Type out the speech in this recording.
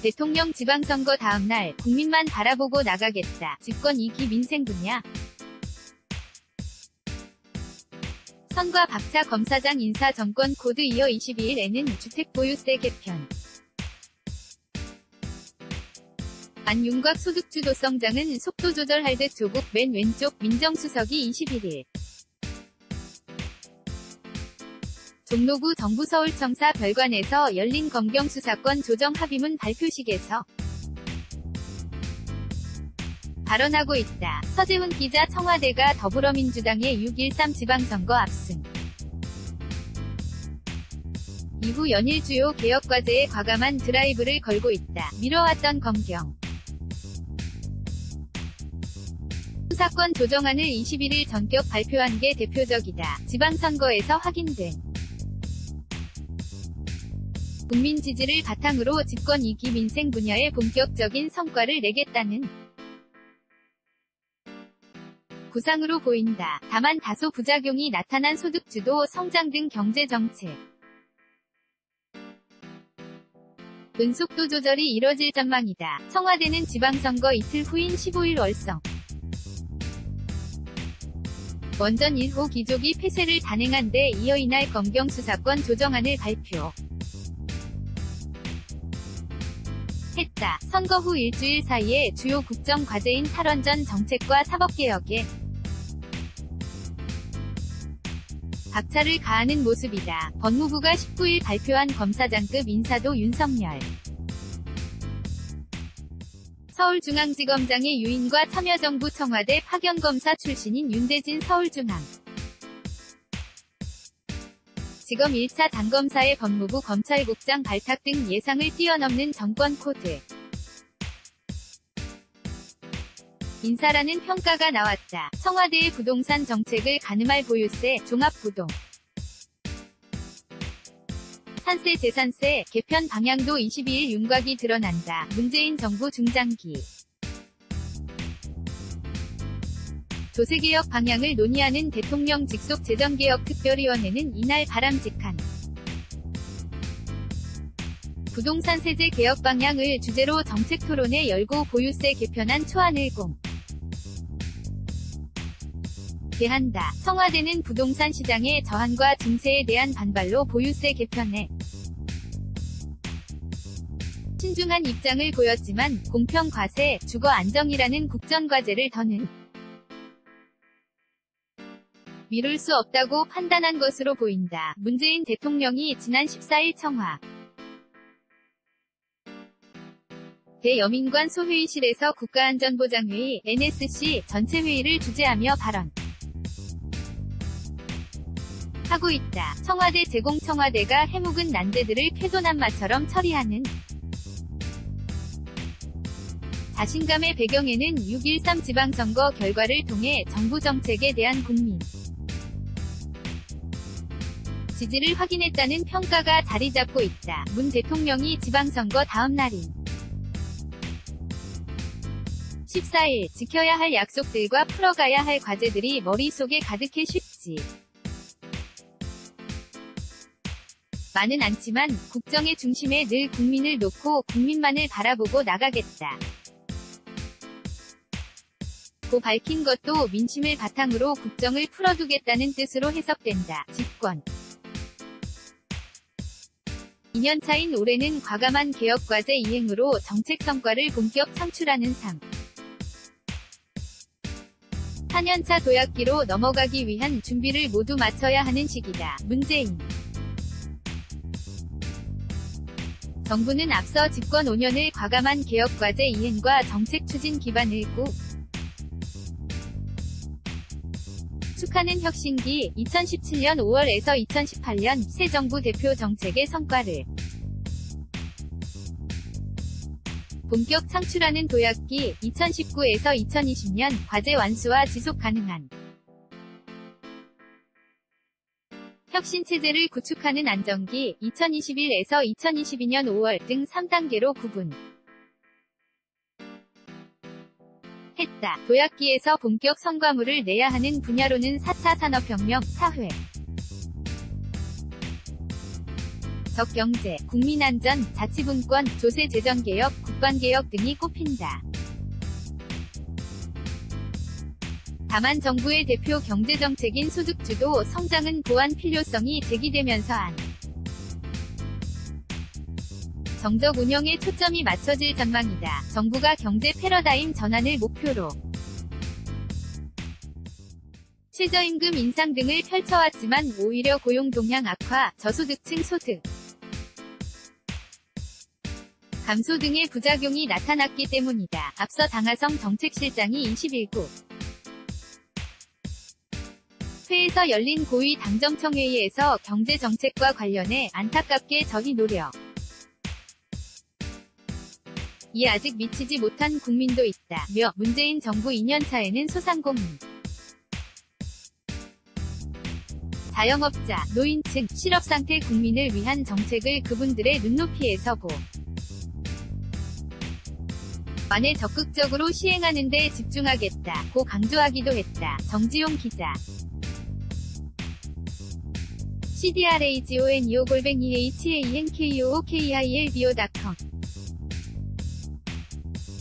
대통령 지방선거 다음날 국민만 바라보고 나가겠다. 집권 2기 민생 분야. 선과 박차 검사장 인사 정권 코드 이어 22일에는 주택보유세 개편. 안윤곽 소득주도성장은 속도 조절할 듯 조국 맨 왼쪽 민정수석이 21일 종로구 정부 서울청사 별관에서 열린 검경수사권 조정 합의문 발표식에서 발언하고 있다. 서재훈 기자 청와대가 더불어민주당의 6.13 지방선거 압승 이후 연일 주요 개혁과제에 과감한 드라이브를 걸고 있다. 미뤄왔던 검경 수사권 조정안을 21일 전격 발표한 게 대표적이다. 지방선거에서 확인된 국민 지지를 바탕으로 집권 2기 민생 분야에 본격적인 성과를 내겠다는 구상으로 보인다. 다만 다소 부작용이 나타난 소득주도 성장 등 경제정책 은속도 조절이 이뤄질 전망이다. 청와대는 지방선거 이틀 후인 15일 월성 원전 1호 기조기 폐쇄를 단행한 데 이어 이날 검경수사권 조정안을 발표 했다. 선거 후 일주일 사이에 주요 국정과제인 탈원전 정책과 사법개혁에 박차를 가하는 모습이다. 법무부가 19일 발표한 검사장급 인사도 윤석열 서울중앙지검장의 유인과 참여정부 청와대 파견검사 출신인 윤대진 서울중앙 지검 1차 장검사의 법무부 검찰국장 발탁 등 예상을 뛰어넘는 정권 코드 인사라는 평가가 나왔다. 청와대의 부동산 정책을 가늠할 보유세, 종합부동 산세 재산세 개편 방향도 22일 윤곽이 드러난다. 문재인 정부 중장기 조세개혁 방향을 논의하는 대통령 직속 재정개혁특별위원회는 이날 바람직한 부동산 세제 개혁 방향을 주제로 정책 토론회 열고 보유세 개편안 초안을 공개한다. 청와대는 부동산 시장의 저항과 증세에 대한 반발로 보유세 개편에 신중한 입장을 보였지만 공평 과세, 주거 안정이라는 국정과제를 더는 미룰 수 없다고 판단한 것으로 보인다. 문재인 대통령이 지난 14일 청와 대여민관 소회의실에서 국가안전보장회의 NSC 전체회의를 주재하며 발언 하고 있다. 청와대 제공 청와대가 해묵은 난제들을 쾌도난마처럼 처리하는 자신감의 배경에는 6.13 지방선거 결과를 통해 정부 정책에 대한 국민 지지를 확인했다는 평가가 자리잡고 있다. 문 대통령이 지방선거 다음 날인 14일 지켜야 할 약속들과 풀어가야 할 과제들이 머릿속에 가득해 쉽지 많은 않지만 국정의 중심에 늘 국민을 놓고 국민만을 바라보고 나가겠다. 고 밝힌 것도 민심을 바탕으로 국정을 풀어두겠다는 뜻으로 해석된다. 집권 2년차인 올해는 과감한 개혁과제 이행으로 정책 성과를 본격 창출하는 4년차 도약기로 넘어가기 위한 준비를 모두 마쳐야 하는 시기다. 문재인 정부는 앞서 집권 5년을 과감한 개혁과제 이행과 정책 추진 기반을 구축하는 혁신기 2017년 5월에서 2018년 새 정부 대표 정책의 성과를 본격 창출하는 도약기 2019에서 2020년 과제 완수와 지속 가능한 혁신체제를 구축하는 안정기 2021에서 2022년 5월 등 3단계로 했다. 도약기에서 본격 성과물을 내야 하는 분야로는 4차 산업혁명, 사회 적경제, 국민안전, 자치분권, 조세재정개혁, 국방개혁 등이 꼽힌다. 다만 정부의 대표 경제정책인 소득주도 성장은 보완 필요성이 제기되면서 정적 운영에 초점이 맞춰질 전망이다. 정부가 경제 패러다임 전환을 목표로 최저임금 인상 등을 펼쳐왔지만 오히려 고용 동향 악화, 저소득층 소득 감소 등의 부작용이 나타났기 때문이다. 앞서 당하성 정책실장이 21구 회에서 열린 고위 당정청회의에서 경제정책과 관련해 안타깝게 저희 노력 이 아직 미치지 못한 국민도 있다며 문재인 정부 2년차에는 소상공인, 자영업자, 노인층, 실업상태 국민을 위한 정책을 그분들의 눈높이에서 만에 적극적으로 시행하는 데 집중하겠다고 강조하기도 했다. 정지용 기자 CDRAGONEO@hankookiilbo.com